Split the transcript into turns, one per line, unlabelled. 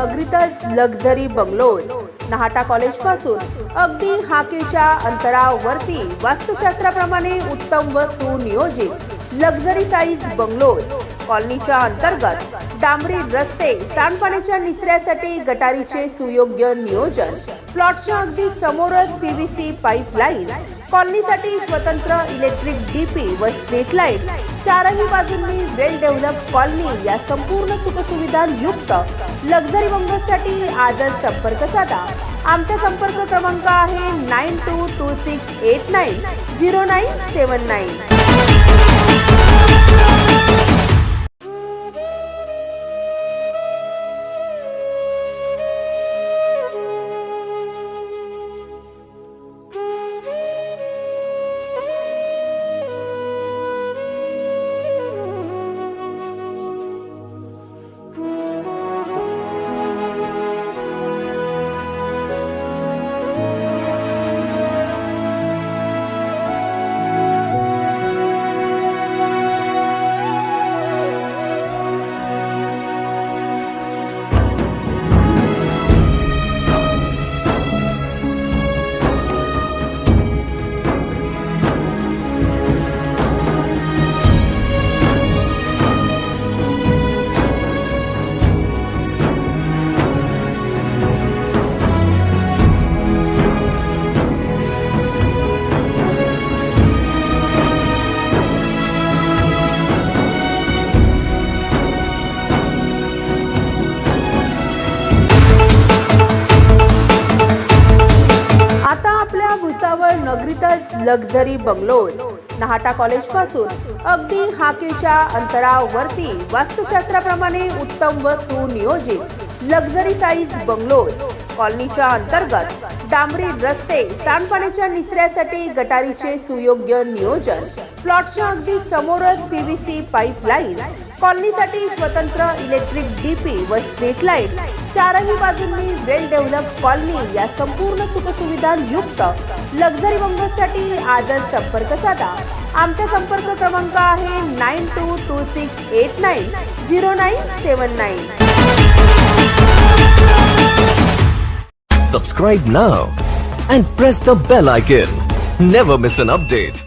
नगरीतच luxury bungalows Nahata college पासून अगदी हाकेच्या अंतरावरती वास्तुशास्त्राप्रमाणे उत्तम व सुनियोजित लक्झरी साईज बंगलोज कॉलनीच्या अंतर्गत डांबरी रस्ते, सांडपाण्याच्या निचऱ्यासाठी गटारीचे सुयोग्य नियोजन, प्लॉटच्या अगदी समोरच पीव्हीसी पाईपलाईन, कॉलनीसाठी स्वतंत्र इलेक्ट्रिक डीपी व स्ट्रीट लाईट, चारही बाजूंनी वेल डेव्हलप कॉलनी या संपूर्ण सुखसुविधा युक्त लक्झरी बंगलोजसाठी आजच संपर्क साधा। आमचा संपर्क क्रमांक आहे 9226890979। नगरीतच लक्झरी बंगलोज नाहाटा कॉलेज पासून अगदी हाकेच्या अंतरावरती वास्तुशास्त्राप्रमाणे उत्तम व सुनियोजित लक्झरी साईज बंगलोज कॉलनीच्या अंतर्गत डांबरी रस्ते, सांडपाण्याच्या निचऱ्यासाठी गटारीचे सुयोग्य नियोजन, प्लॉटच्या अगदी समोरच पीव्हीसी पाईपलाईन, कॉलनीसाठी स्वतंत्र इलेक्ट्रिक डीपी व स्ट्रीट लाईट, चारही बाजूंनी वेल डेव्हलप कॉलनी या संपूर्ण सुखसुविधा युक्त लक्झरी बंगलोजसाठी आजच संपर्क साधा। आमचा संपर्क क्रमांक आहे 9226890979।
Subscribe now and press the bell icon. Never miss an update.